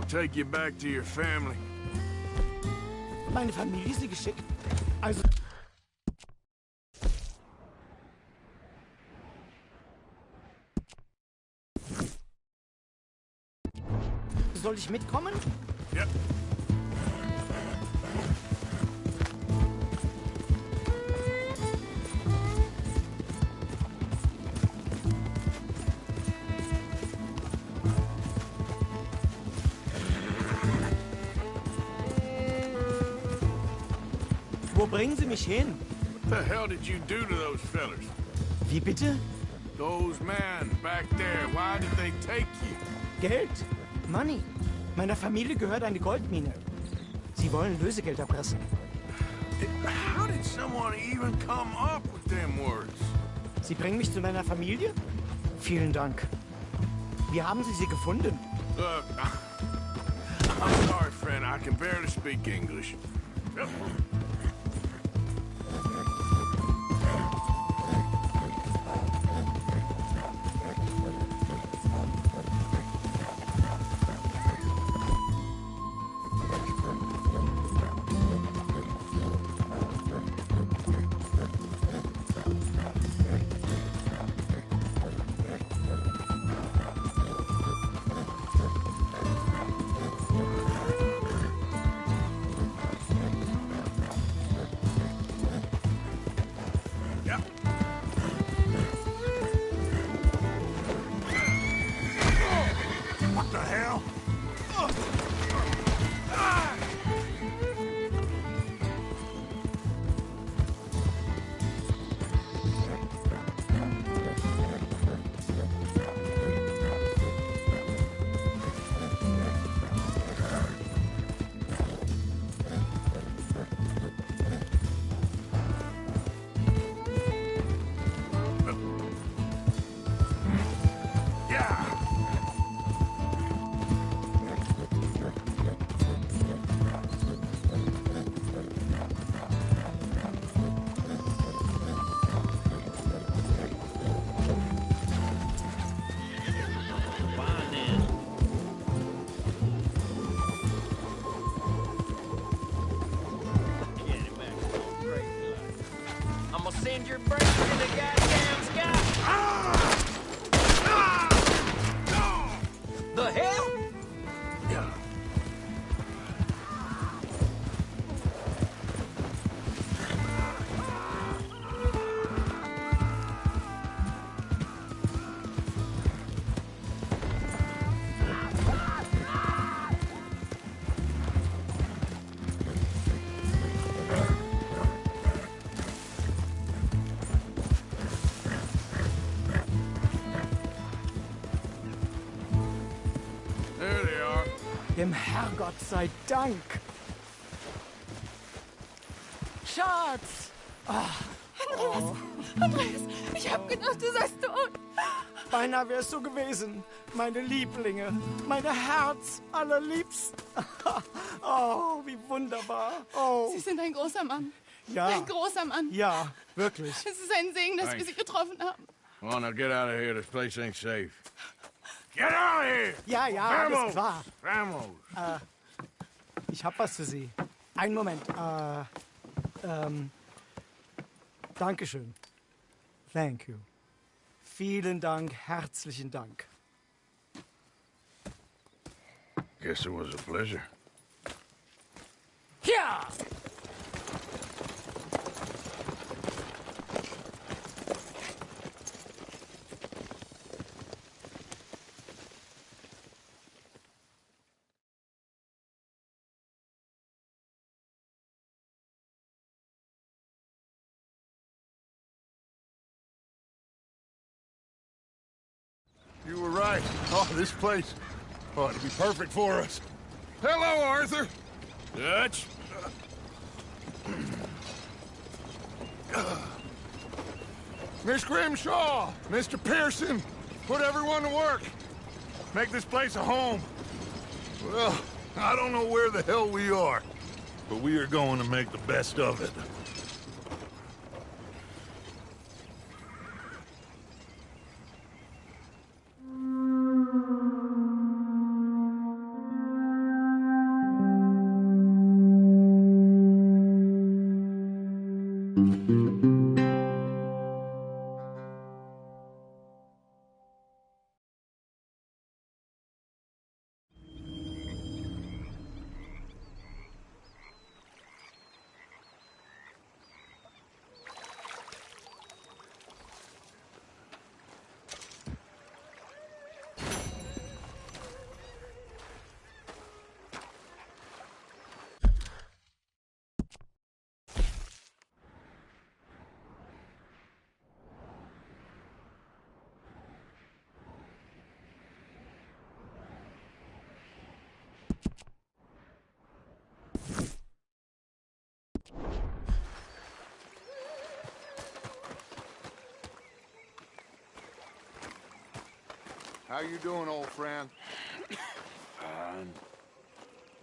take you back to your family. Meine Familie ist sie geschickt. Also... Soll ich mitkommen? Ja. Wo bringen Sie mich hin? What the hell did you do to those fellers? Wie bitte? Those men back there, why did they take you? Geld. Money. Meiner Familie gehört eine Goldmine. Sie wollen Lösegeld erpressen. How did someone even come up with them words? Sie bringen mich zu meiner Familie? Vielen Dank. Wie haben Sie sie gefunden? Look, I'm sorry, friend. I can barely speak English. What the hell? Send your brains to the goddamn sky! The hell? Dem Herrgott sei Dank. Schatz! Andreas, ich hab gedacht, du seist tot. Beinahe wär's so gewesen. Meine Lieblinge, meine Herz allerliebsten. Oh, wie wunderbar. Oh. Sie sind ein großer Mann. Ja. Ein großer Mann. Ja, wirklich. Es ist ein Segen, dass wir Sie getroffen haben. Come on, now get out of here. This place ain't safe. Get out of here! Ja, ja, alles klar. Vamos! Ich hab was für Sie. Einen Moment. Dankeschön. Thank you. Vielen Dank, herzlichen Dank. Guess it was a pleasure. Ja! You were right. Oh, this place ought to be perfect for us. Hello, Arthur. Dutch. Miss Grimshaw, Mr. Pearson, put everyone to work. Make this place a home. Well, I don't know where the hell we are, but we are going to make the best of it. How you doing, old friend? Fine.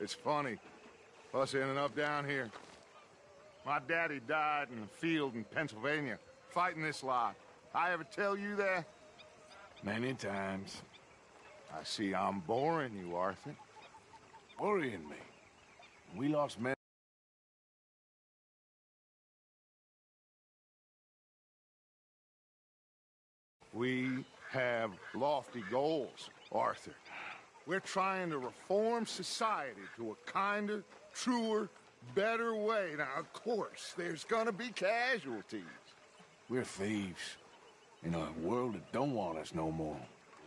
It's funny, us ending up down here. My daddy died in a field in Pennsylvania, fighting this lot. I ever tell you that? Many times. I see I'm boring you, Arthur. Worrying me. We lost men. We have lofty goals, Arthur. We're trying to reform society to a kinder, truer, better way. Now, of course, there's gonna be casualties. We're thieves. In a world that don't want us no more.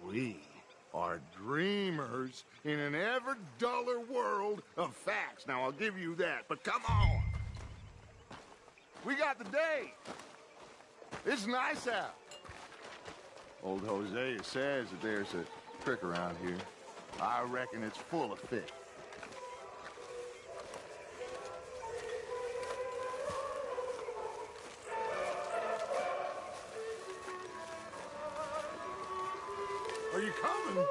We are dreamers in an ever duller world of facts. Now, I'll give you that, but come on. We got the day. It's nice out. Old Hosea says that there's a trick around here. I reckon it's full of fish. Are you coming?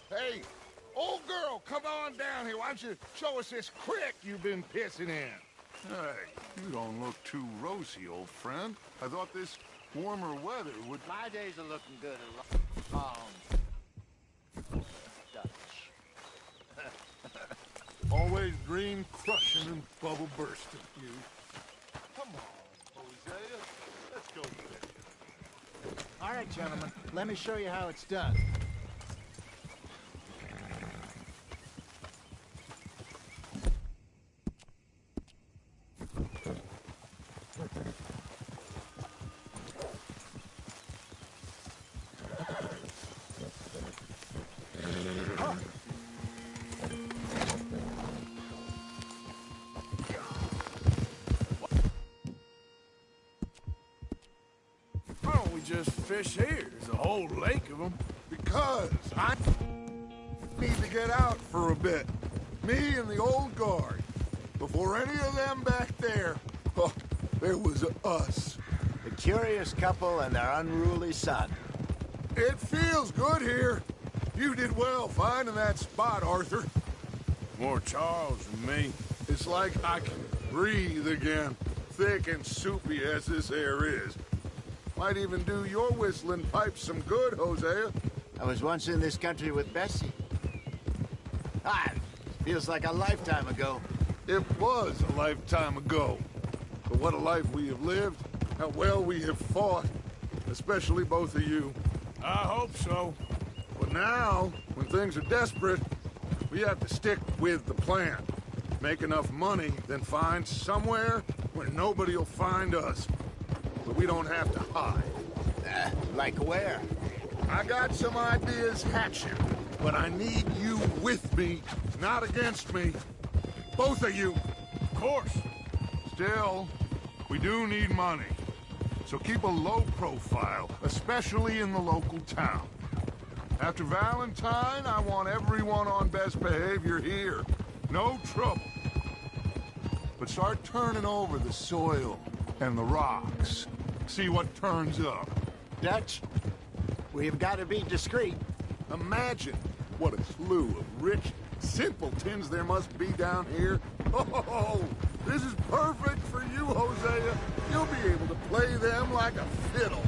Hey, old girl, come on down here. Why don't you show us this creek you've been pissing in? Hey, you don't look too rosy, old friend. I thought this warmer weather would... My days are looking good. Dutch. Always dream crushing and bubble bursting, you. Come on, Hosea. Let's go fishing. All right, gentlemen. Let me show you how it's done. Why don't we just fish here? There's a whole lake of them. Because I need to get out for a bit. Me and the old guard. Before any of them back there, oh, there was us. The curious couple and their unruly son. It feels good here. You did well finding that spot, Arthur. More Charles than me. It's like I can breathe again, thick and soupy as this air is. Might even do your whistling pipes some good, Hosea. I was once in this country with Bessie. Feels like a lifetime ago. It was a lifetime ago. But what a life we have lived, how well we have fought, especially both of you. I hope so. But now, when things are desperate, we have to stick with the plan. Make enough money, then find somewhere where nobody will find us. But we don't have to hide. Like where? I got some ideas hatching, but I need you with me, not against me. Both of you. Of course. Still, we do need money. So keep a low profile, especially in the local town. After Valentine, I want everyone on best behavior here. No trouble. But start turning over the soil and the rocks. See what turns up. Dutch, we've got to be discreet. Imagine what a slew of rich simpletons there must be down here. Oh, This is perfect for you, Hosea. You'll be able to play them like a fiddle.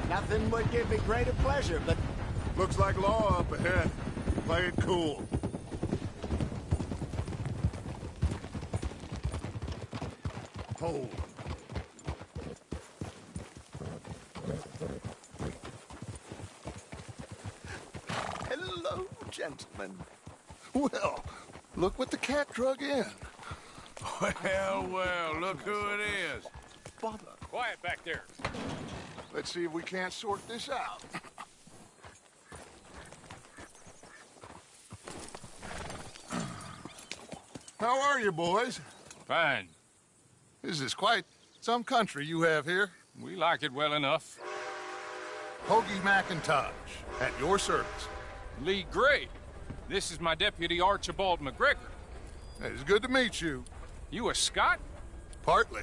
Nothing would give me greater pleasure, but Looks like law up ahead. Play it cool. Hold. Hello, gentlemen. Well, look what the cat drug in. Well, well, look who it is. Bother. Quiet back there. Let's see if we can't sort this out. How are you, boys? Fine. This is quite some country you have here. We like it well enough. Hoagie McIntosh, at your service. Lee Gray. This is my deputy, Archibald McGregor. It's good to meet you. You a Scot? Partly.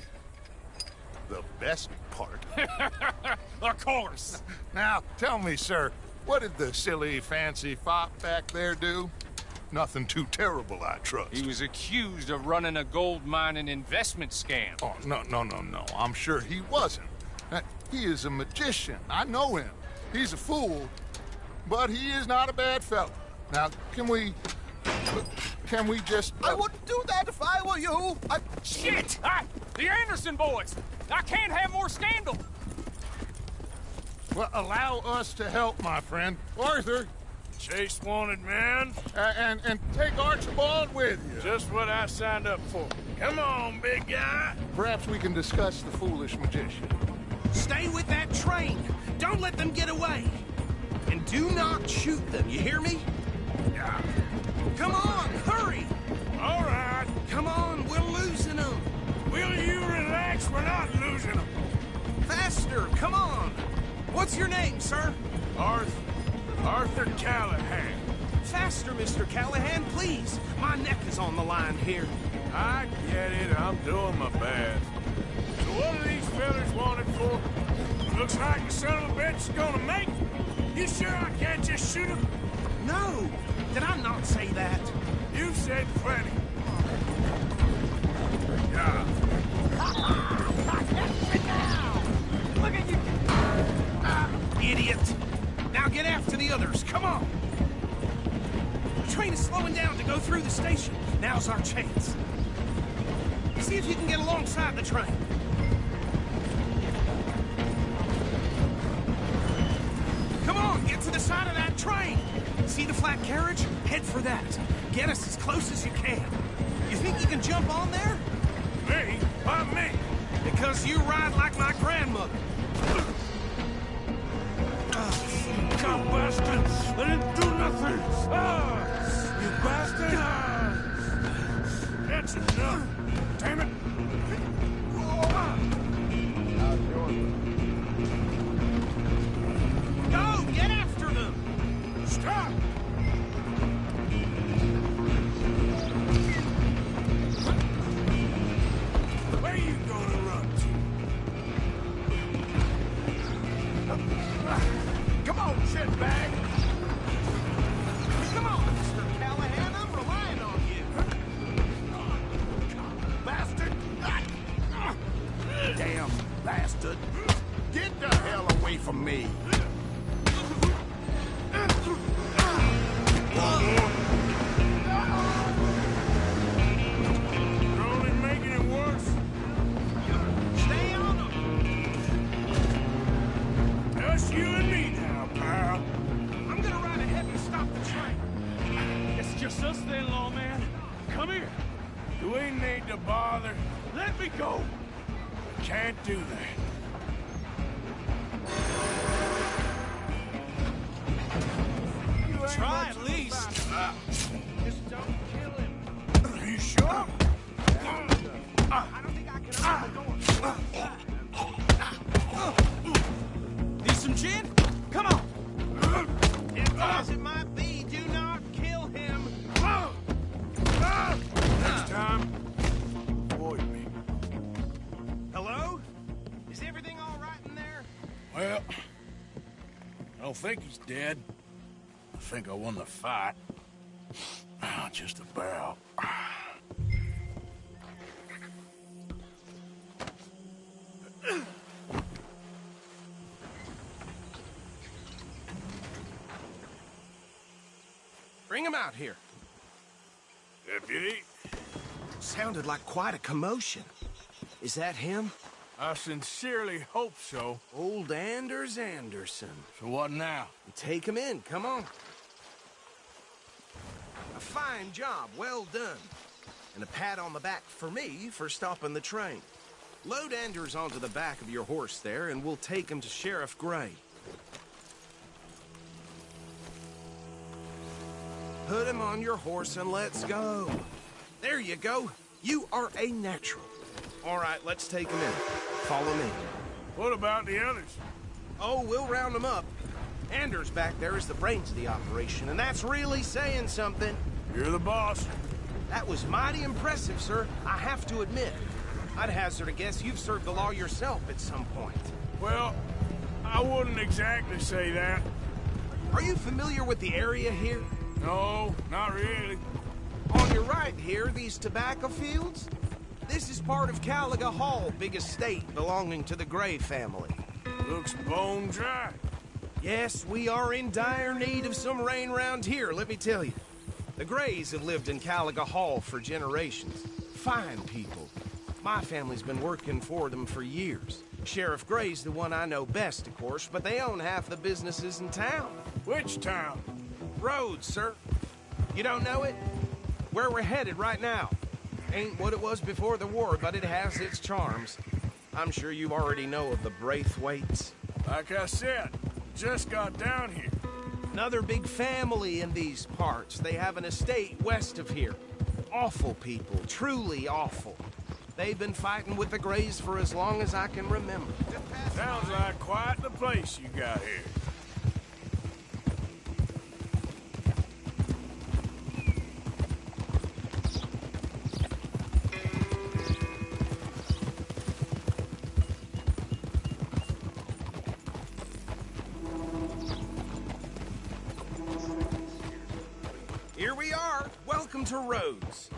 The best part. Of course. Now, tell me, sir, what did the silly, fancy fop back there do? Nothing too terrible, I trust. He was accused of running a gold mining investment scam. Oh, no. I'm sure he wasn't. He is a magician. I know him. He's a fool, but he is not a bad fellow. Now, can we just... I wouldn't do that if I were you. Shit! The Anderson boys! I can't have more scandal! Well, allow us to help, my friend. Arthur, Chase wanted man. and take Archibald with you. Just what I signed up for. Come on, big guy. Perhaps we can discuss the foolish magician. Stay with that train. Don't let them get away. And do not shoot them, you hear me? Yeah. Come on, hurry! All right. Come on, we're losing them. Will you relax? We're not losing them. Faster, come on! What's your name, sir? Arthur Callahan. Faster, Mr. Callahan, please. My neck is on the line here. I get it. I'm doing my best. So what are these fellas wanted for? Looks like the son of a bitch is gonna make it. You sure I can't just shoot him? No! Did I not say that? You said plenty. Yeah. Look at you! Idiot! Now get after the others, come on! The train is slowing down to go through the station. Now's our chance. See if you can get alongside the train. Come on, get to the side of that train! See the flat carriage? Head for that. Get us as close as you can. You think you can jump on there? Me? Why me? Because you ride like my grandmother. God, bastard! I didn't do nothing! Ah! You bastard! That's enough! Damn it! Go! Get after them! Stop! Where you gonna run to? Come on, shitbag! Come on, Mr. Callahan, I'm relying on you. Bastard! damn bastard. Get the hell away from me. You're only making it worse. Stay on them. Just you and me now, pal. I'm gonna ride ahead and stop the train. It's just us then, lawman. Come here. Do we need to bother? Let me go. Can't do that. Try at least. Just don't kill him. Are you sure? I don't think I can open the door. Need some gin? Come on. As as it might be, do not kill him. Next time, avoid me. Hello? Is everything all right in there? Well, I don't think he's dead. I think I won the fight. Just about. Bring him out here. Deputy, Sounded like quite a commotion. Is that him? I sincerely hope so. Old Anders Anderson. So what now? Take him in, come on. A fine job, well done. And a pat on the back for me for stopping the train. Load Anders onto the back of your horse there, and we'll take him to Sheriff Gray. Put him on your horse and let's go. There you go. You are a natural. All right, let's take him in. Follow me. What about the others? Oh, we'll round them up. Anders back there is the brains of the operation, and that's really saying something. You're the boss. That was mighty impressive, sir. I have to admit. I'd hazard a guess you've served the law yourself at some point. Well, I wouldn't exactly say that. Are you familiar with the area here? No, not really. On your right here, these tobacco fields? This is part of Caliga Hall, big estate belonging to the Gray family. Looks bone dry. Yes, we are in dire need of some rain round here, let me tell you. The Grays have lived in Caliga Hall for generations. Fine people. My family's been working for them for years. Sheriff Gray's the one I know best, of course, but they own half the businesses in town. Which town? Rhodes, sir. You don't know it? Where we're headed right now. Ain't what it was before the war, but it has its charms. I'm sure you already know of the Braithwaites. Like I said, just got down here. Another big family in these parts. They have an estate west of here. Awful people, truly awful. They've been fighting with the Grays for as long as I can remember. Sounds like quite the place you got here. Here we are. Welcome to Rhodes.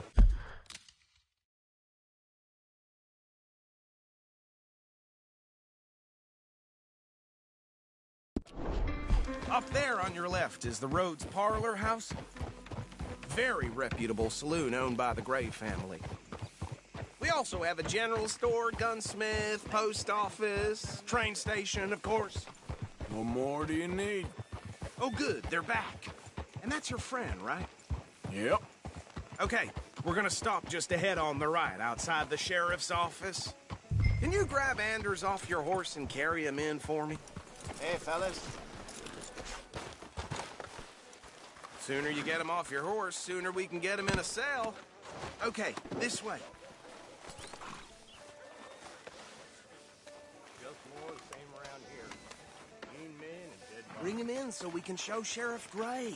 Up there on your left is the Rhodes Parlor House. Very reputable saloon owned by the Gray family. We also have a general store, gunsmith, post office, train station, of course. What more do you need? Oh, good, they're back. And that's your friend, right? Yep. Okay, we're gonna stop just ahead on the right, outside the sheriff's office. Can you grab Anders off your horse and carry him in for me? Hey, fellas. Sooner you get him off your horse, sooner we can get him in a cell. Okay, this way. Just more of the same around here. Mean men and dead bodies. Bring him in so we can show Sheriff Gray.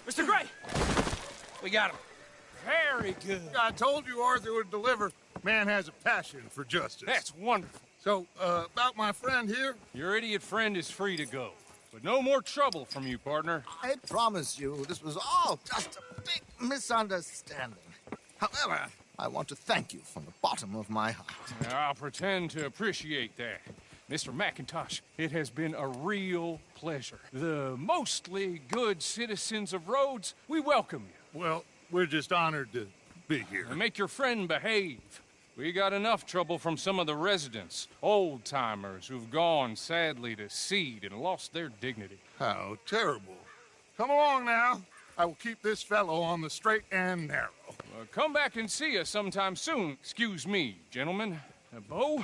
Mr. Gray! We got him. Very good. I told you Arthur would deliver. Man has a passion for justice. That's wonderful. So, about my friend here? Your idiot friend is free to go. But no more trouble from you, partner. I promise you, this was all just a big misunderstanding. However, I want to thank you from the bottom of my heart. I'll pretend to appreciate that. Mr. McIntosh, it has been a real pleasure. The mostly good citizens of Rhodes, we welcome you. Well, we're just honored to be here. And make your friend behave. We got enough trouble from some of the residents, old-timers who've gone, sadly, to seed and lost their dignity. How terrible. Come along now. I will keep this fellow on the straight and narrow. Come back and see us sometime soon. Excuse me, gentlemen. Bo,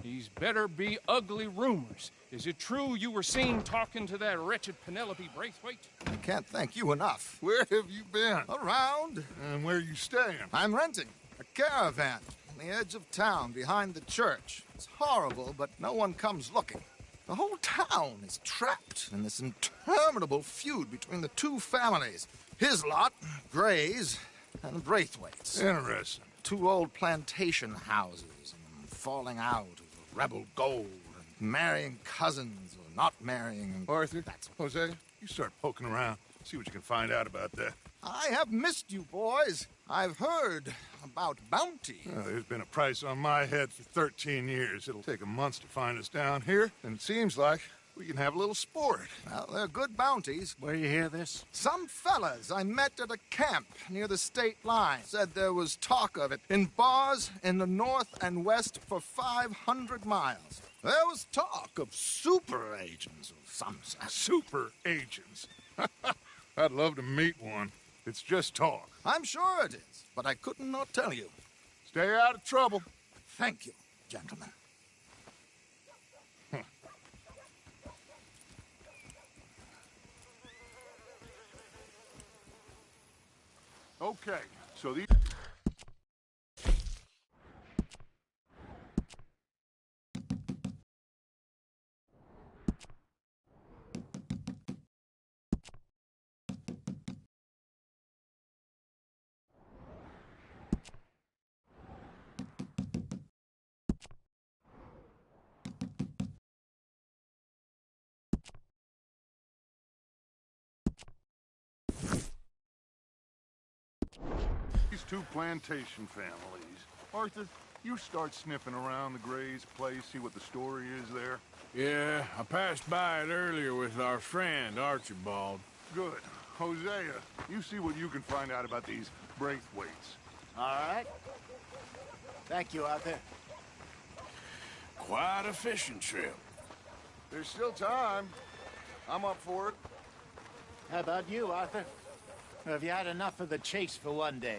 these better be ugly rumors. Is it true you were seen talking to that wretched Penelope Braithwaite? I can't thank you enough. Where have you been? Around, And where you staying? I'm renting a caravan on the edge of town behind the church. It's horrible, but no one comes looking. The whole town is trapped in this interminable feud between the two families. His lot, Gray's, and Braithwaite's. Interesting. Two old plantation houses, falling out of rebel gold, and marrying cousins or not marrying. Arthur, That's Jose, you start poking around. See what you can find out about that. I have missed you, boys. I've heard about bounty. There's been a price on my head for 13 years. It'll take a month to find us down here, and it seems like we can have a little sport. Well, they're good bounties. Where you hear this? Some fellas I met at a camp near the state line said there was talk of it in bars in the north and west for 500 miles. There was talk of super agents of some sort. Super agents. I'd love to meet one. It's just talk. I'm sure it is, but I couldn't not tell you. Stay out of trouble. Thank you, gentlemen. Okay, so these... These two plantation families. Arthur, you start sniffing around the Gray's place, see what the story is there. Yeah, I passed by it earlier with our friend, Archibald. Good. Hosea, you see what you can find out about these Braithwaites. All right. Thank you, Arthur. Quite a fishing trip. There's still time. I'm up for it. How about you, Arthur? Or have you had enough of the chase for one day?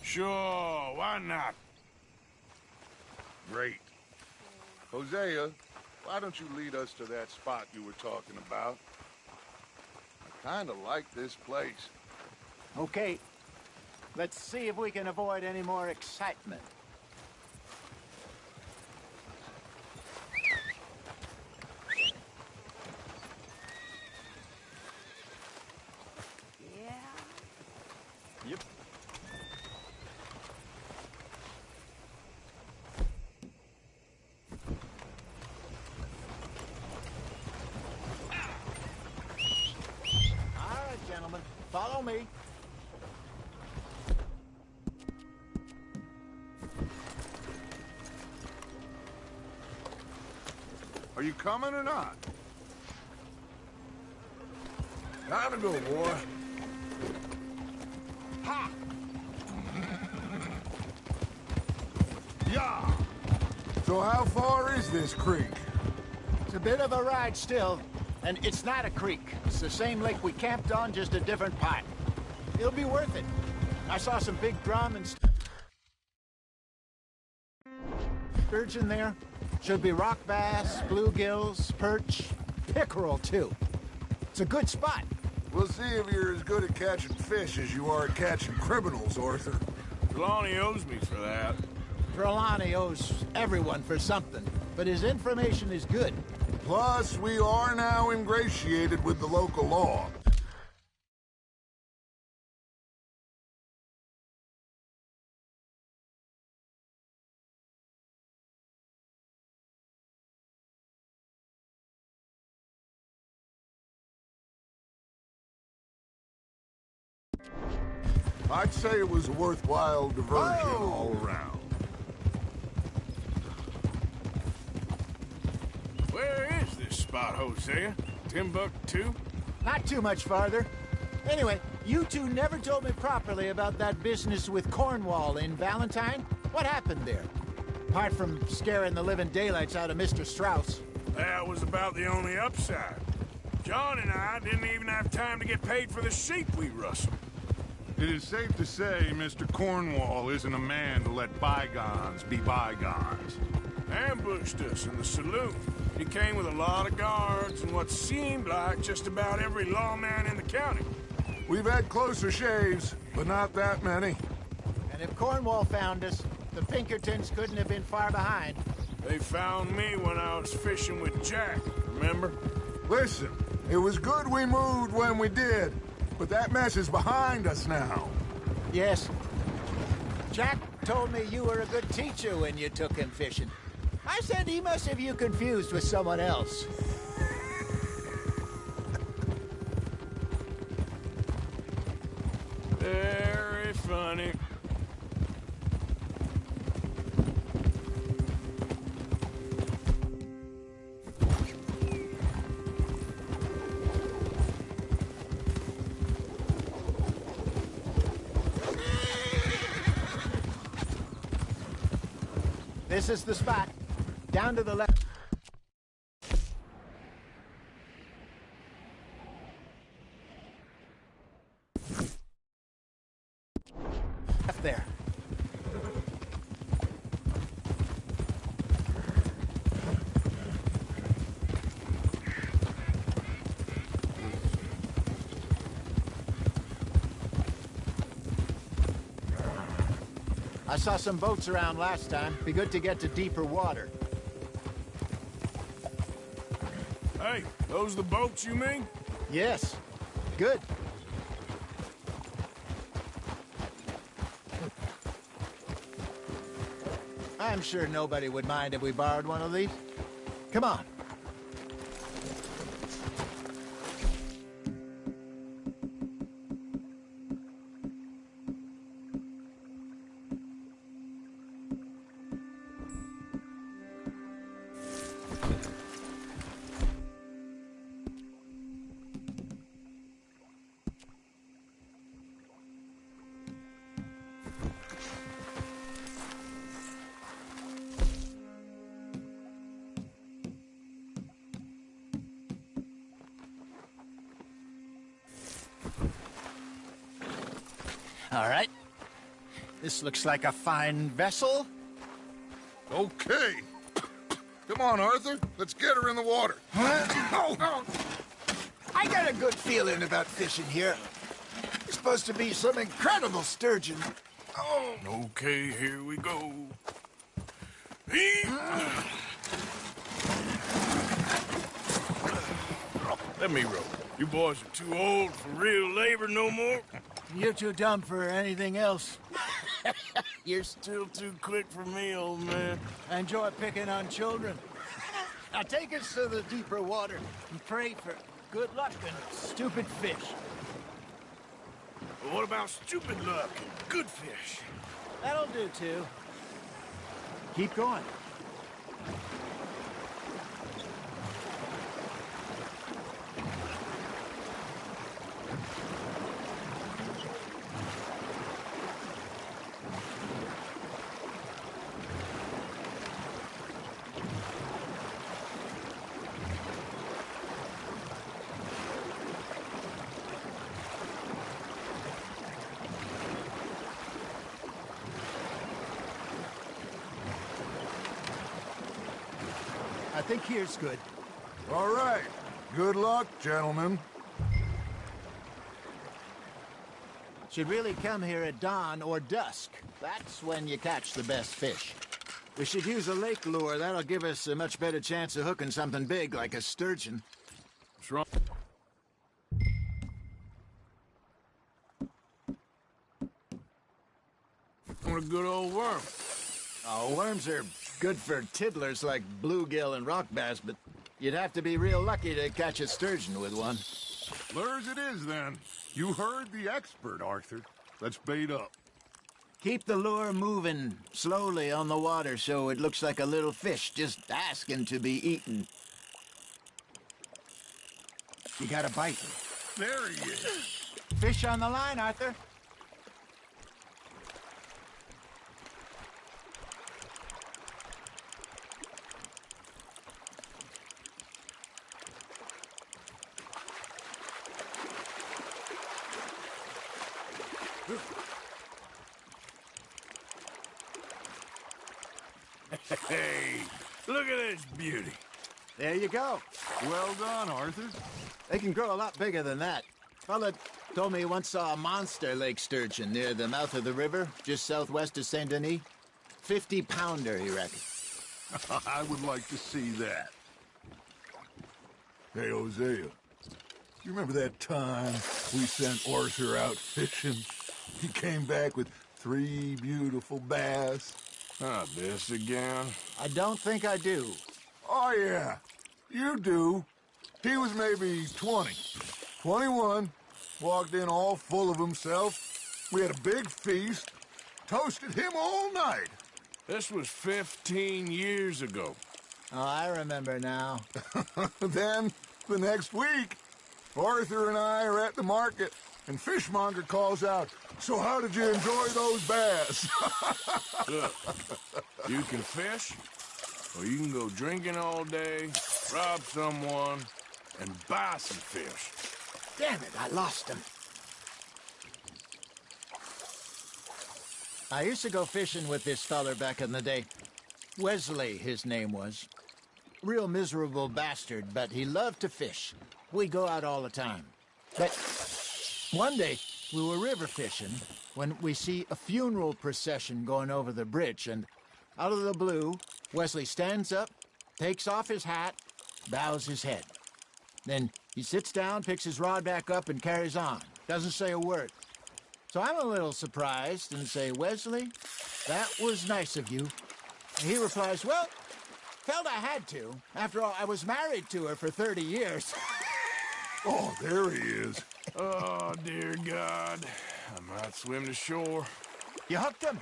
Sure, why not? Great. Hosea, why don't you lead us to that spot you were talking about? I kind of like this place. Okay. Let's see if we can avoid any more excitement. Yep. All right, gentlemen, follow me. Are you coming or not? Time to go, boy. Ha! Yeah! So how far is this creek? It's a bit of a ride still, and it's not a creek. It's the same lake we camped on, just a different part. It'll be worth it. I saw some big drum and sturgeon there. Should be rock bass, bluegills, perch, pickerel too. It's a good spot. We'll see if you're as good at catching fish as you are at catching criminals, Arthur. Trelawney owes me for that. Trelawney owes everyone for something, but his information is good. Plus, we are now ingratiated with the local law. I'd say it was a worthwhile diversion all around. Where is this spot, Hosea? Timbuktu? Not too much farther. Anyway, you two never told me properly about that business with Cornwall in Valentine. What happened there? Apart from scaring the living daylights out of Mr. Strauss. That was about the only upside. John and I didn't even have time to get paid for the sheep we rustled. It is safe to say Mr. Cornwall isn't a man to let bygones be bygones. Ambushed us in the saloon. He came with a lot of guards and what seemed like just about every lawman in the county. We've had closer shaves, but not that many. And if Cornwall found us, the Pinkertons couldn't have been far behind. They found me when I was fishing with Jack, remember? Listen, it was good we moved when we did, but that mess is behind us now. Yes. Jack told me you were a good teacher when you took him fishing. I said he must have you confused with someone else. honey. This is the spot. Down to the left. Left there. I saw some boats around last time. Be good to get to deeper water. Hey, those the boats you mean? Yes. Good. I'm sure nobody would mind if we borrowed one of these. Come on. All right. This looks like a fine vessel. Okay. Come on, Arthur. Let's get her in the water. Oh. I got a good feeling about fishing here. It's supposed to be some incredible sturgeon. Oh. Okay, here we go. Let me row. You boys are too old for real labor no more. You're too dumb for anything else. You're still too quick for me, old man. I enjoy picking on children. Now take us to the deeper water and pray for good luck and stupid fish. But what about stupid luck and good fish? That'll do, too. Keep going. I think here's good. All right. Good luck, gentlemen. Should really come here at dawn or dusk. That's when you catch the best fish. We should use a lake lure. That'll give us a much better chance of hooking something big like a sturgeon. What's wrong? Want a good old worm? Oh, worms are good for tiddlers like bluegill and rock bass, but you'd have to be real lucky to catch a sturgeon with one. Lures it is, then. You heard the expert, Arthur. Let's bait up. Keep the lure moving slowly on the water so it looks like a little fish just asking to be eaten. You got a bite. There he is. Fish on the line, Arthur. Hey, look at this beauty. There you go. Well done, Arthur. They can grow a lot bigger than that. Fella told me he once saw a monster lake sturgeon near the mouth of the river, just southwest of Saint Denis. 50-pounder, he reckoned. I would like to see that. Hey, Hosea. You remember that time we sent Arthur out fishing? He came back with 3 beautiful bass. Not this again. I don't think I do. Oh, yeah. You do. He was maybe 20. 21. Walked in all full of himself. We had a big feast, toasted him all night. This was 15 years ago. Oh, I remember now. Then, the next week, Arthur and I are at the market, and Fishmonger calls out, "So how did you enjoy those bass?" Look, you can fish, or you can go drinking all day, rob someone, and buy some fish. Damn it, I lost him. I used to go fishing with this feller back in the day. Wesley, his name was. Real miserable bastard, but he loved to fish. We go out all the time. But one day, we were river fishing when we see a funeral procession going over the bridge, and out of the blue, Wesley stands up, takes off his hat, bows his head. Then he sits down, picks his rod back up, and carries on. Doesn't say a word. So I'm a little surprised and say, "Wesley, that was nice of you." And he replies, "Well, felt I had to. After all, I was married to her for 30 years. Oh, there he is. Oh, dear God. I might swim to shore. You hooked him.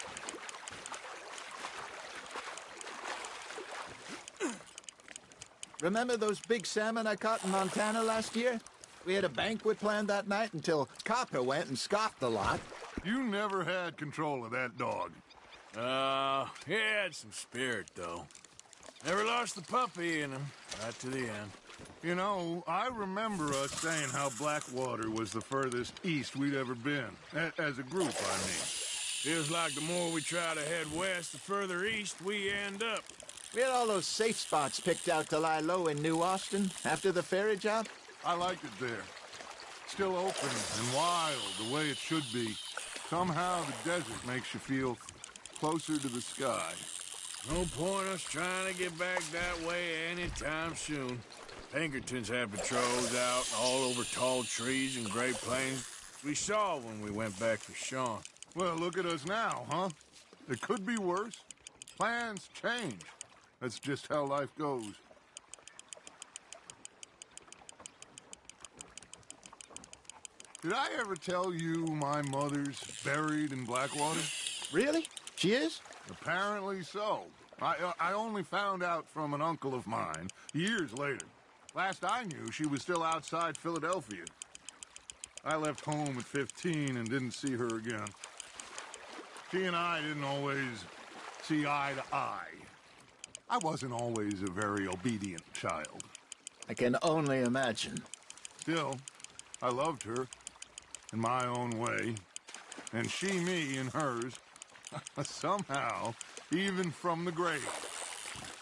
Remember those big salmon I caught in Montana last year? We had a banquet planned that night until Copper went and scoffed the lot. You never had control of that dog. He had some spirit, though. Never lost the puppy in him, right to the end. You know, I remember us saying how Blackwater was the furthest east we'd ever been. As a group, I mean. Feels like the more we try to head west, the further east we end up. We had all those safe spots picked out to lie low in New Austin after the ferry job. I liked it there. Still open and wild, the way it should be. Somehow the desert makes you feel closer to the sky. No point us trying to get back that way anytime soon. Pinkertons have patrols out all over tall trees and Great Plains. We saw when we went back for Sean. Well, look at us now, huh? It could be worse. Plans change. That's just how life goes. Did I ever tell you my mother's buried in Blackwater? Really? She is? Apparently so. I only found out from an uncle of mine years later. Last I knew, she was still outside Philadelphia. I left home at 15 and didn't see her again. She and I didn't always see eye to eye. I wasn't always a very obedient child. I can only imagine. Still, I loved her in my own way, and she me in hers. Somehow, even from the grave,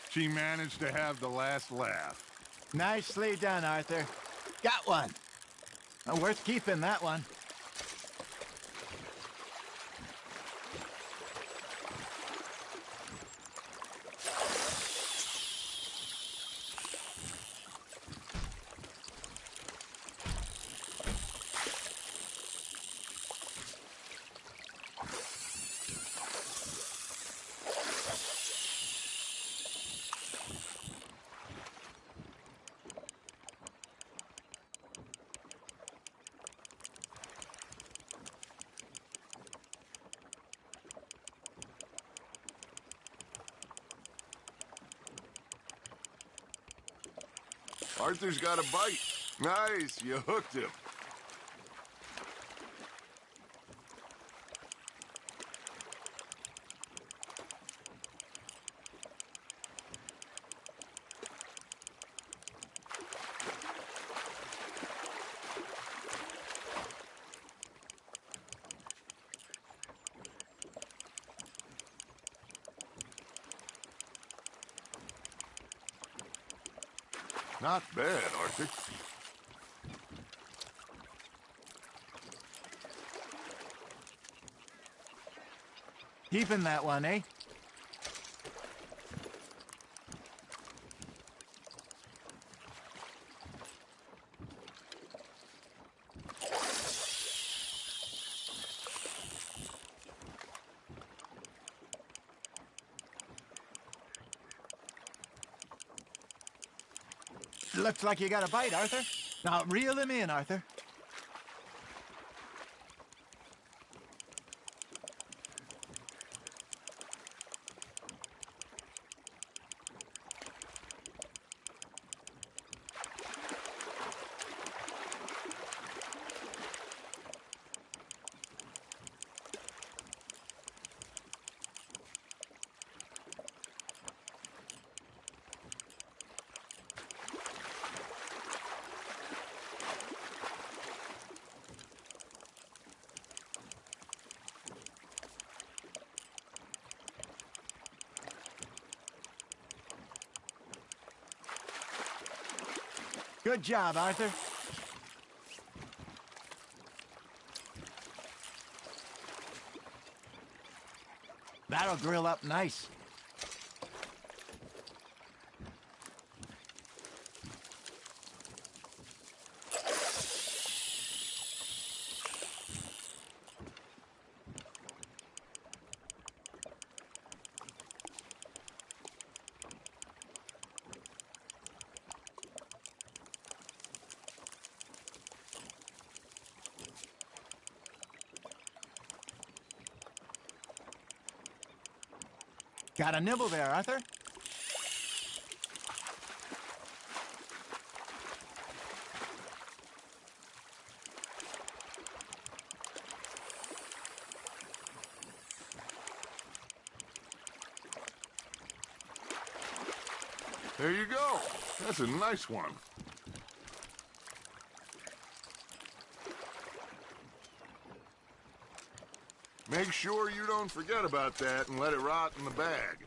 she managed to have the last laugh. Nicely done, Arthur. Got one. Worth keeping, that one. Arthur's got a bite. Nice, you hooked him. Not bad, Arthur. Keeping that one, eh? Looks like you got a bite, Arthur. Now, reel him in, Arthur. Good job, Arthur. That'll grill up nice. Got a nibble there, Arthur? There you go. That's a nice one. Make sure you don't forget about that and let it rot in the bag.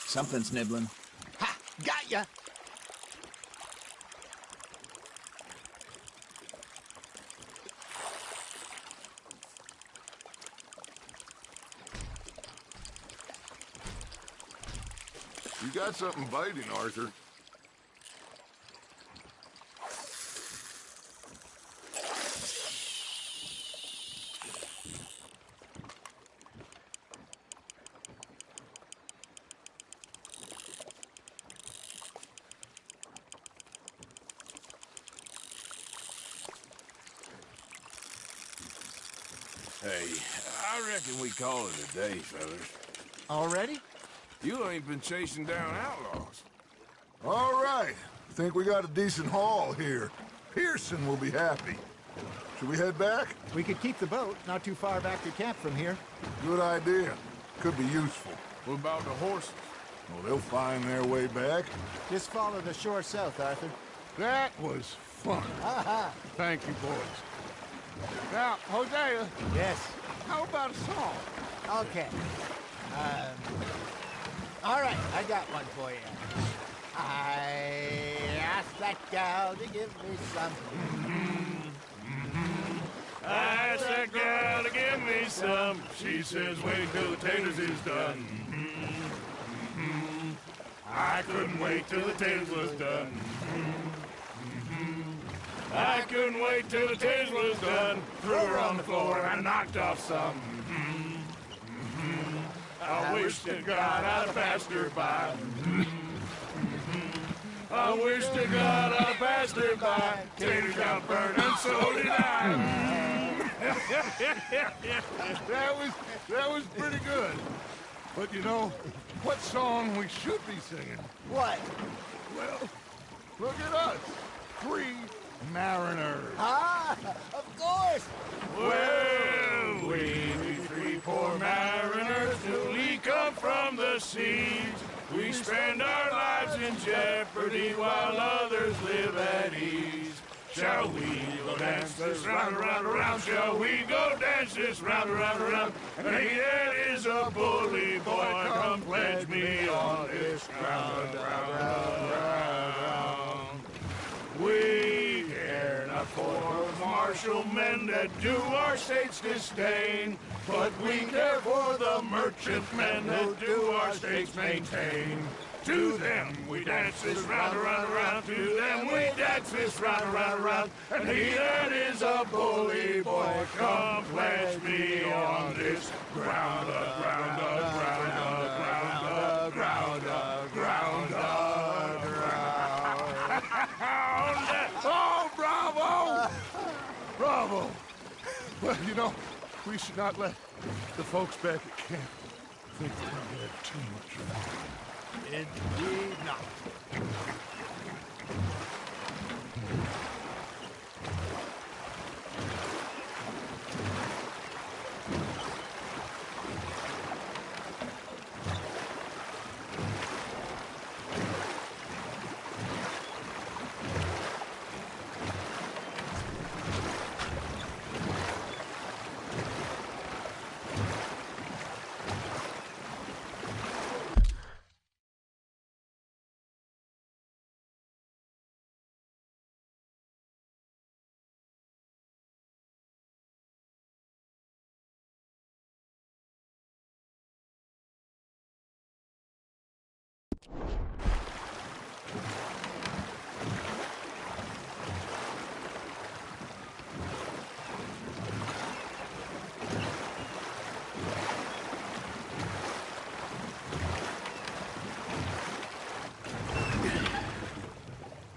Something's nibbling. Ha! Got ya! You got something biting, Arthur. Hey, I reckon we call it a day, fellas. Already? You ain't been chasing down outlaws. All right. Think we got a decent haul here. Pearson will be happy. Should we head back? We could keep the boat not too far back to camp from here. Good idea. Could be useful. What about the horses? Well, they'll find their way back. Just follow the shore south, Arthur. That was fun. Thank you, boys. Now, Hosea, Yes. how about a song? Okay. All right, I got one for you. I asked that gal to give me some. I asked that gal to give me some. She says, wait till the taters is done. I couldn't wait till the taters was done. I couldn't wait till the taters was done. Threw her on the floor and I knocked off some. I wish to God I'd passed her by. I wish to God I'd passed her by. Taters got burned and so did I. That was pretty good. But you know, what song we should be singing? What? Well, look at us. 3 mariners. Ah, of course. Well, we 3 poor mariners newly come from the seas. We spend our lives in jeopardy while others live at ease. Shall we go dance this round, around, around? Shall we go dance this round, around, around? And he that is a bully boy, come pledge me on this ground, ground. We care not for martial men that do our state's disdain, but we care for the merchant men that do our state's maintain. To them we dance this round, around, around. To them we dance this round, around, around. And he that is a bully boy, come pledge me on this ground, ground, ground, ground, ground, ground, ground. Oh, bravo! Bravo! Well, you know, we should not let the folks back at camp think that we had too much fun. Indeed not.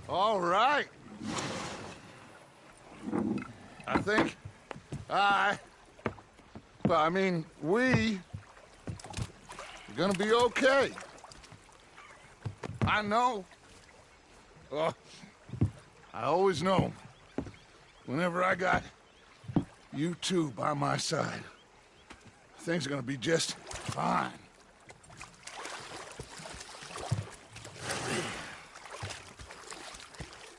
All right. I think we are gonna be okay. I know. I always know. Whenever I got you two by my side, things are gonna be just fine.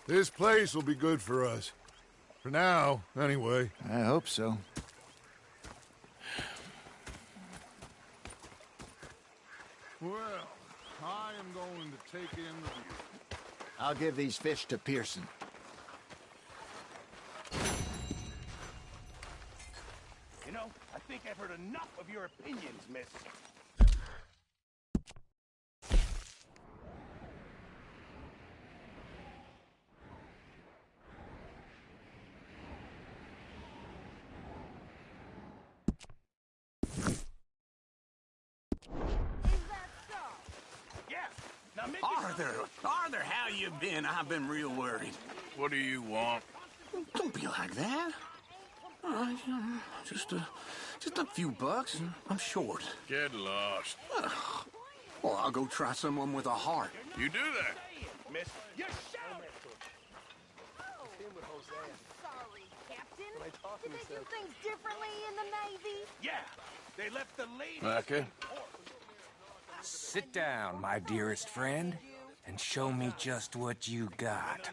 This place will be good for us. For now, anyway. I hope so. Well, I am going to take in the view. I'll give these fish to Pearson. You know, I think I've heard enough of your opinions, miss. Arthur, how you been? I've been real worried. What do you want? Don't be like that. Just a few bucks. I'm short. Get lost. Well, I'll go try someone with a heart. You do that. Miss, you shout! Sorry, Captain. Did they do things differently in the Navy? Yeah, they left the lady. Micah? Sit down, my dearest friend, and show me just what you got.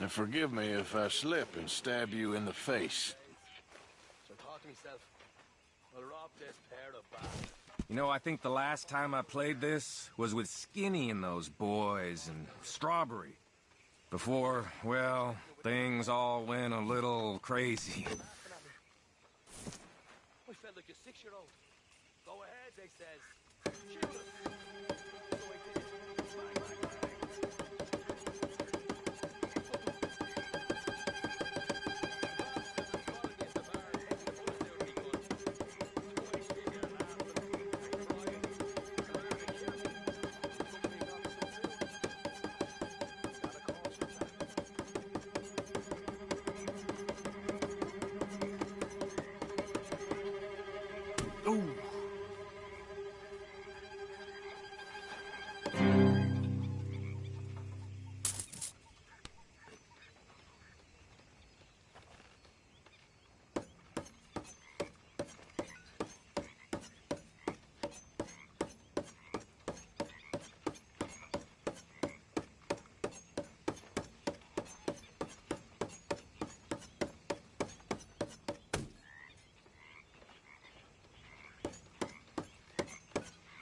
And forgive me if I slip and stab you in the face. You know, I think the last time I played this was with Skinny and those boys and Strawberry. Before, well, things all went a little crazy. We felt like a 6-year-old. Go ahead, they says.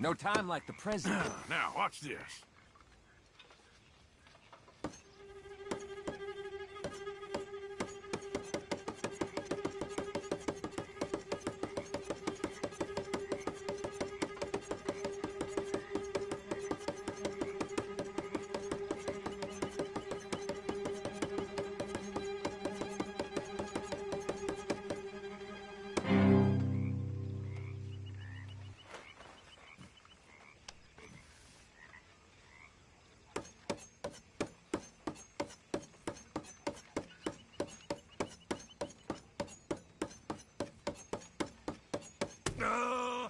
No time like the present. Now, watch this. Oh!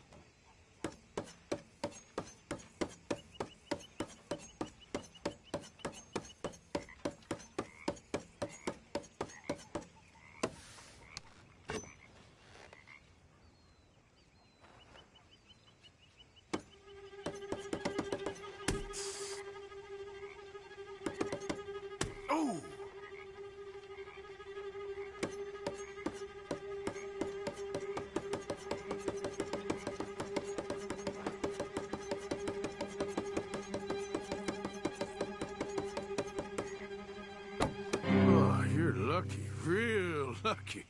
Oh, you're lucky. Real lucky.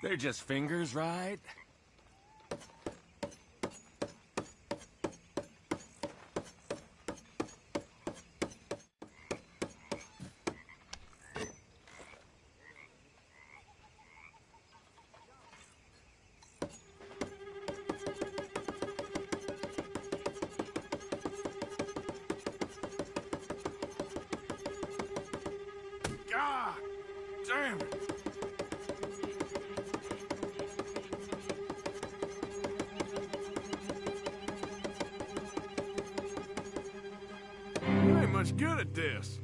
They're just fingers, right? good at this.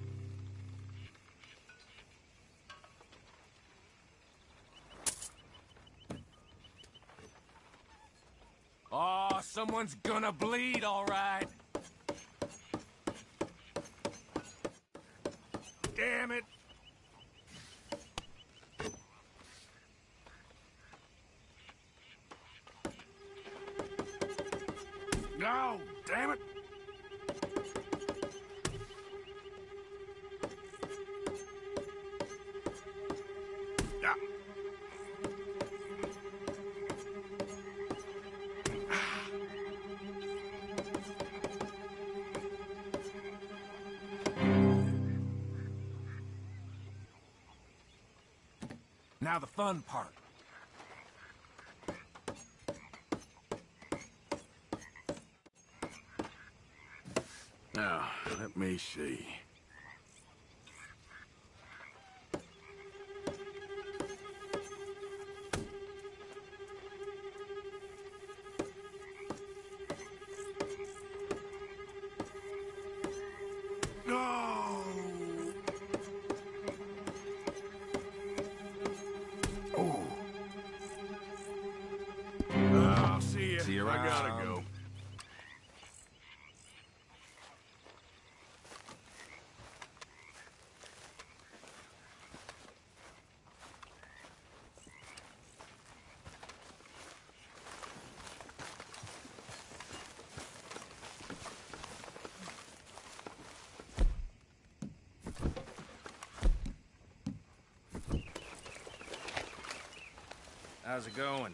Oh, someone's gonna bleed, all right. Damn it. No, damn it. Ah. Now the fun part. Now, let me see. No! Oh. I'll see you. See you I gotta around. go. How's it going?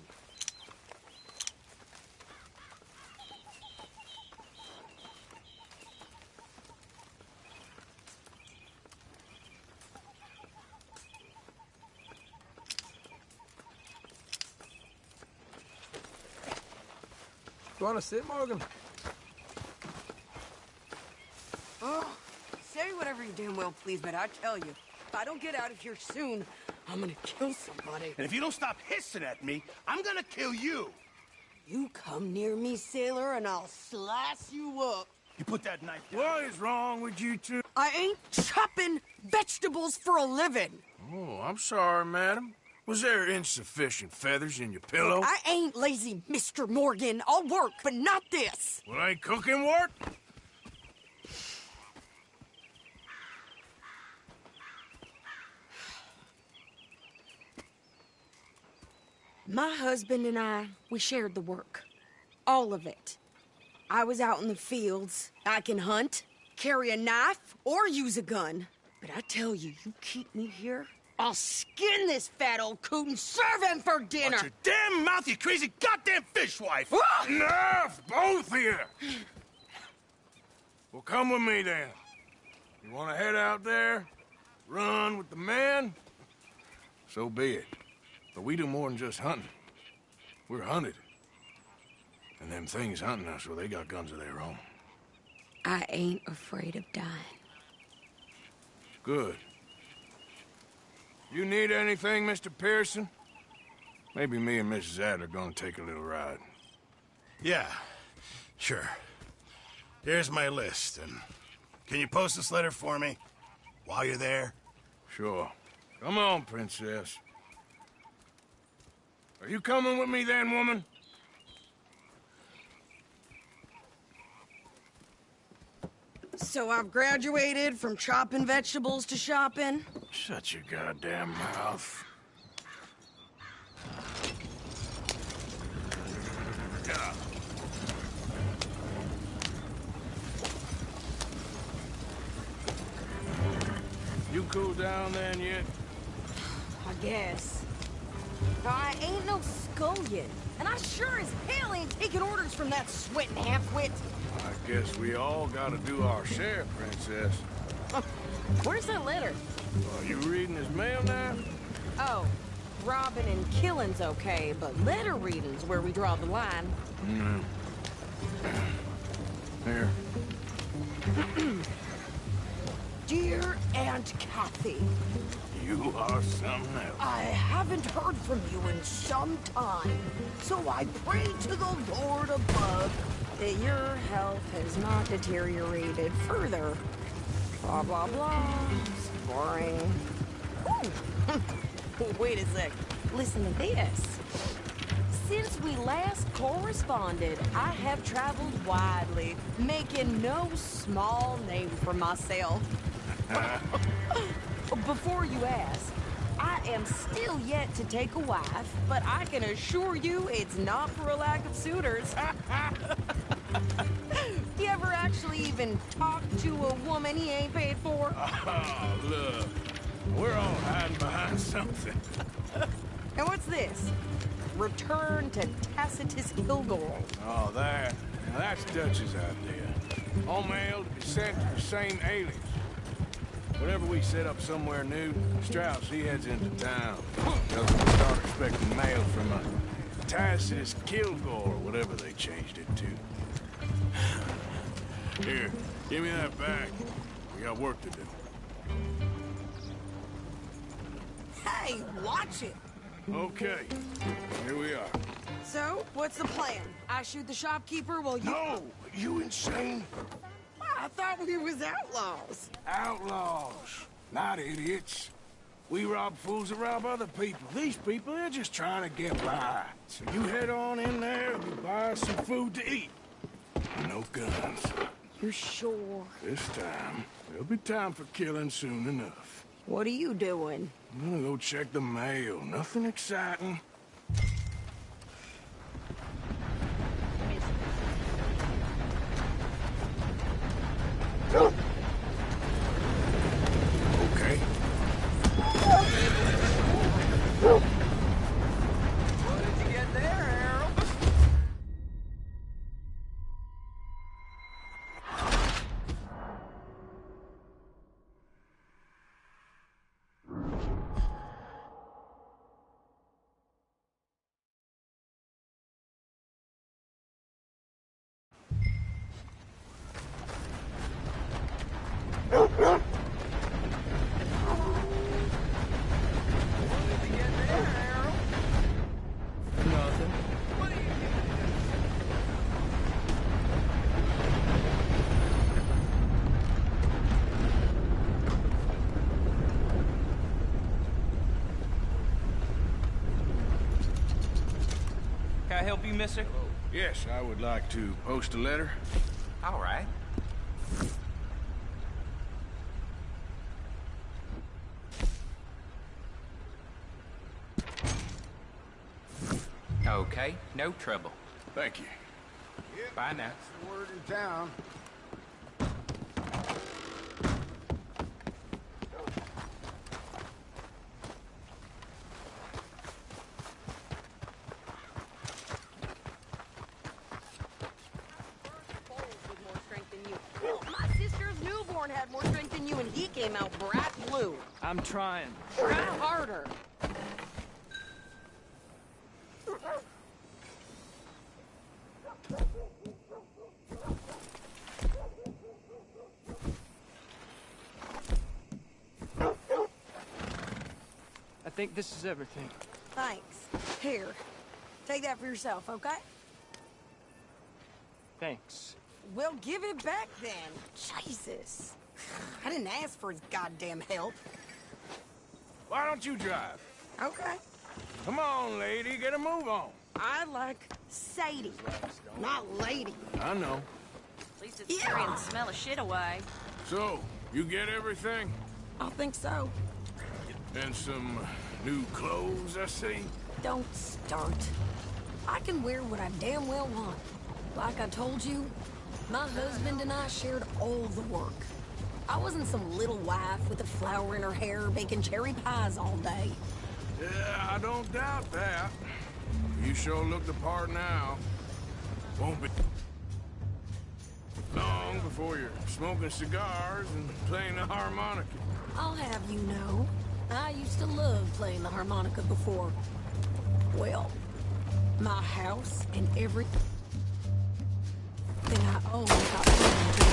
You want to sit, Morgan? Oh, say whatever you damn well please, but I tell you, if I don't get out of here soon, I'm gonna kill somebody. And if you don't stop hissing at me, I'm gonna kill you. You come near me, sailor, and I'll slice you up. You put that knife down. What is wrong with you two? I ain't chopping vegetables for a living. Oh, I'm sorry, madam. Was there insufficient feathers in your pillow? I ain't lazy, Mr. Morgan. I'll work, but not this. Well, ain't cooking work? My husband and I, we shared the work. All of it. I was out in the fields. I can hunt, carry a knife, or use a gun. But I tell you, you keep me here, I'll skin this fat old coot and serve him for dinner. Watch your damn mouth, you crazy goddamn fishwife! Enough, both of you! Well, come with me, then. You want to head out there, run with the men? So be it. But we do more than just hunting. We're hunted. And them things hunting us, well, they got guns of their own. I ain't afraid of dying. Good. You need anything, Mr. Pearson? Maybe me and Mrs. Adler are gonna take a little ride. Yeah, sure. Here's my list, and can you post this letter for me while you're there? Sure. Come on, Princess. Are you coming with me then, woman? So I've graduated from chopping vegetables to shopping? Shut your goddamn mouth. You cool down then yet? I guess. No, I ain't no scullion. And I sure as hell ain't taking orders from that sweating half-wit. I guess we all gotta do our share, Princess. Where's that letter? Are you reading his mail now? Oh, robbing and killing's okay, but letter reading's where we draw the line. Here. Dear Aunt Kathy, You are something else. I haven't heard from you in some time, so I pray to the Lord above that your health has not deteriorated further. Blah, blah, blah. Boring. Ooh. Wait a sec. Listen to this. Since we last corresponded, I have traveled widely, making no small name for myself. Before you ask, I am still yet to take a wife, but I can assure you it's not for a lack of suitors. You ever actually even talk to a woman he ain't paid for? Oh, look. We're all hiding behind something. And what's this? Return to Tacitus Kilgore. Oh, that's Dutch's idea. All mail to be sent to the same alias. Whenever we set up somewhere new, Strauss, he heads into town. Tells him to start expecting mail from a Tacitus Kilgore, whatever they changed it to. Here, give me that bag. We got work to do. Hey, watch it! Okay, here we are. So, what's the plan? I shoot the shopkeeper while you... No! You insane? I thought we was outlaws. Outlaws, not idiots. We rob fools that rob other people. These people, they're just trying to get by. So you head on in there and you buy us some food to eat. No guns. You're sure? This time, there'll be time for killing soon enough. What are you doing? I'm gonna go check the mail. Nothing exciting. Okay. What did you get there, Harold? Can I help you, mister? Yes, I would like to post a letter. All right. Okay, no trouble. Thank you. Bye now. Word in town. My sister's newborn had more strength than you, and he came out bright blue. I'm trying. Try harder. I think this is everything. Thanks. Here, take that for yourself, okay? Thanks. Well, give it back then. Jesus. I didn't ask for his goddamn help. Why don't you drive? Okay. Come on, lady, get a move on. I like Sadie, not lady. I know. At least it's carrying the smell of shit away. So, you get everything? I think so. And some new clothes, I see? Don't start. I can wear what I damn well want. Like I told you, my husband and I shared all the work. I wasn't some little wife with a flower in her hair baking cherry pies all day. Yeah, I don't doubt that. You sure look the part now. Won't be long before you're smoking cigars and playing the harmonica. I'll have you know, I used to love playing the harmonica before. Well, my house and everything I own got turned into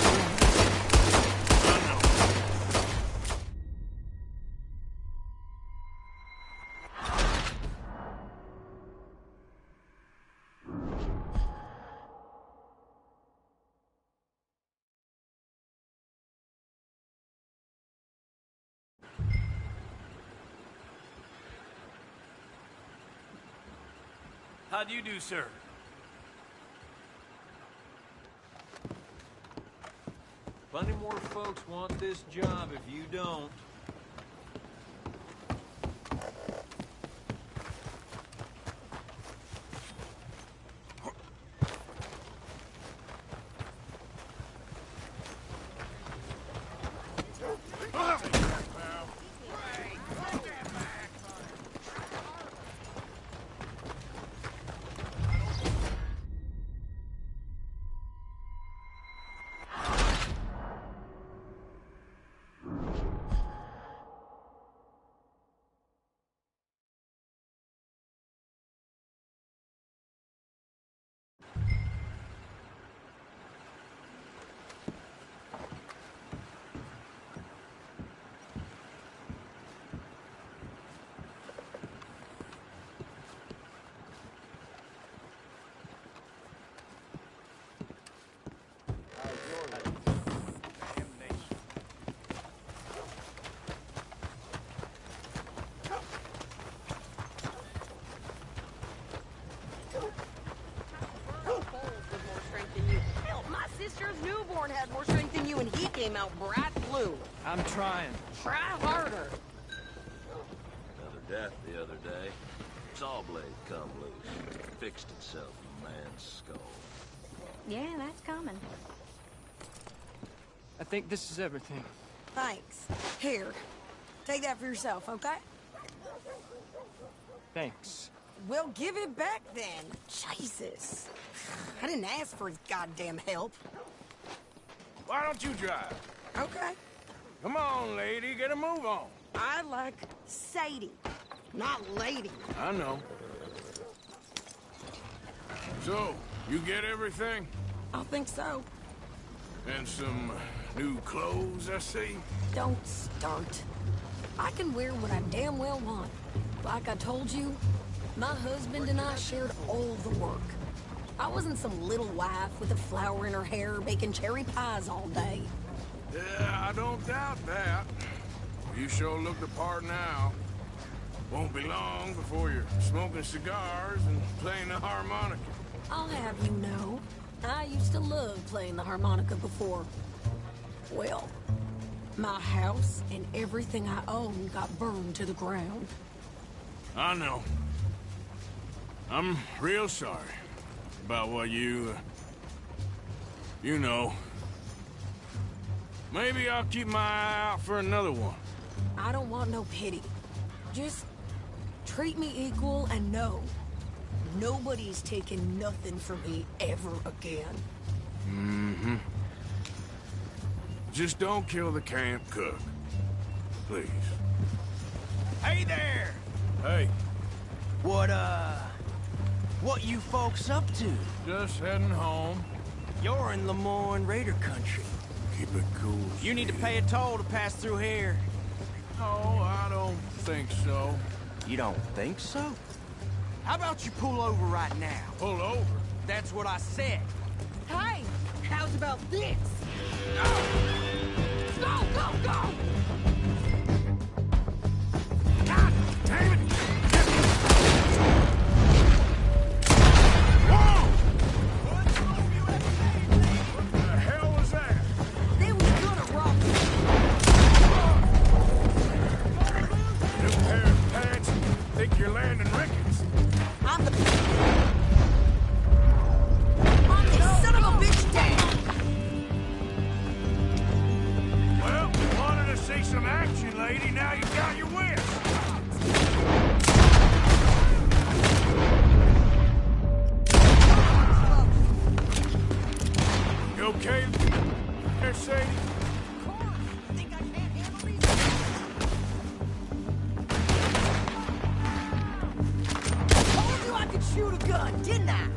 How do you do, sir? Plenty more folks want this job if you don't. Newborn had more strength than you, and he came out bright blue. I'm trying. Try harder. Another death the other day. Saw blade come loose. Fixed itself in a man's skull. Yeah, that's coming. I think this is everything. Thanks. Here, take that for yourself, okay? Thanks. Well, give it back then. Jesus. I didn't ask for his goddamn help. Why don't you drive? Okay. Come on, lady, get a move on. I like Sadie, not lady. I know. So, you get everything? I think so. And some new clothes, I see? Don't start. I can wear what I damn well want. Like I told you, my husband and I shared all the work. I wasn't some little wife with a flower in her hair baking cherry pies all day. Yeah, I don't doubt that. You sure look the part now. Won't be long before you're smoking cigars and playing the harmonica. I'll have you know, I used to love playing the harmonica before. Well, my house and everything I own got burned to the ground. I know. I'm real sorry about what you know. Maybe I'll keep my eye out for another one. I don't want no pity. Just treat me equal and know nobody's taking nothing from me ever again. Mm-hmm. Just don't kill the camp cook. Please. Hey there! Hey. What you folks up to? Just heading home. You're in Lemoyne Raider country. Keep it cool. You need to pay a toll to pass through here. No, I don't think so. You don't think so? How about you pull over right now? Pull over? That's what I said. Hey, how's about this? Go, go, go! God damn it! You're landing Ricketts. I'm the son of a bitch down. Well, you wanted to see some action, lady. Now you got your wish. You okay there, Sadie? Shoot a gun, didn't I?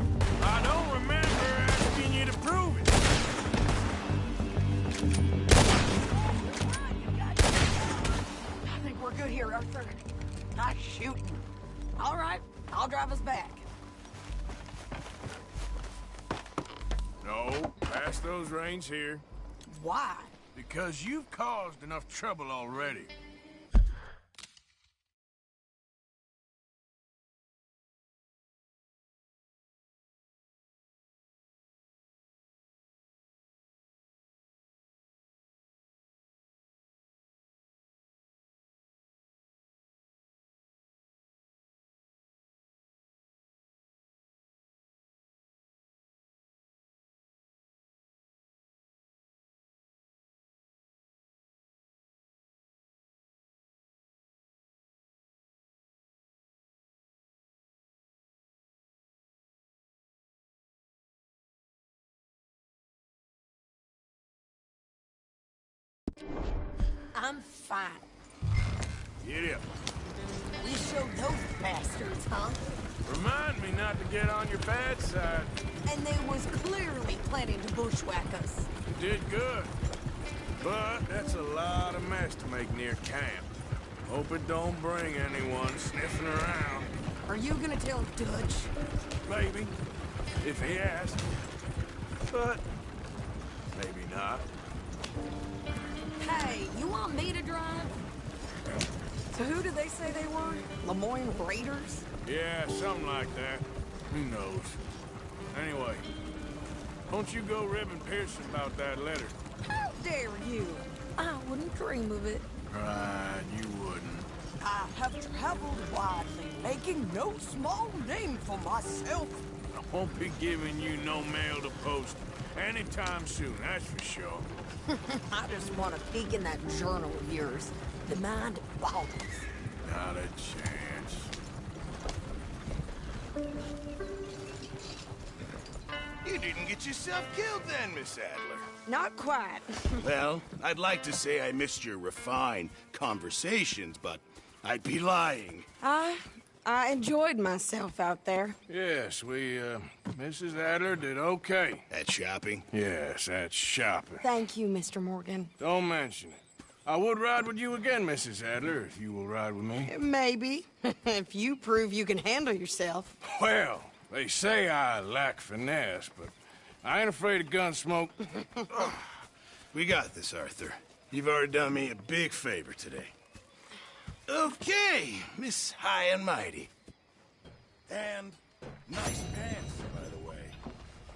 I don't remember asking you to prove it. I think we're good here, Arthur. Nice shooting. All right, I'll drive us back. No, pass those reins here. Why? Because you've caused enough trouble already. I'm fine. Get up. We showed those bastards, huh? Remind me not to get on your bad side. And they was clearly planning to bushwhack us. You did good. But that's a lot of mess to make near camp. Hope it don't bring anyone sniffing around. Are you gonna tell Dutch? Maybe. If he asks. But maybe not. Hey, you want me to drive? So who did they say they were? Lemoyne Raiders? Yeah, something like that. Who knows? Anyway, don't you go ribbing Pearson about that letter. How dare you? I wouldn't dream of it. Right, you wouldn't. I have traveled widely, making no small name for myself. I won't be giving you no mail to post anytime soon, that's for sure. I just want to peek in that journal of yours. The mind boggles. Not a chance. You didn't get yourself killed then, Miss Adler. Not quite. Well, I'd like to say I missed your refined conversations, but I'd be lying. I enjoyed myself out there. Yes, Mrs. Adler did okay. At shopping? Yes, at shopping. Thank you, Mr. Morgan. Don't mention it. I would ride with you again, Mrs. Adler, if you will ride with me. Maybe. If you prove you can handle yourself. Well, they say I lack finesse, but I ain't afraid of gun smoke. We got this, Arthur. You've already done me a big favor today. Okay, Miss High and Mighty. And nice pants, by the way.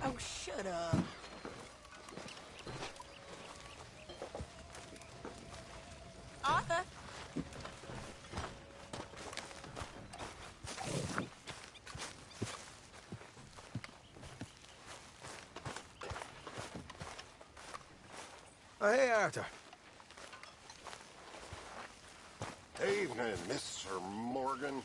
Oh, shut up. Arthur? Hey, Arthur. Evening, Mr. Morgan.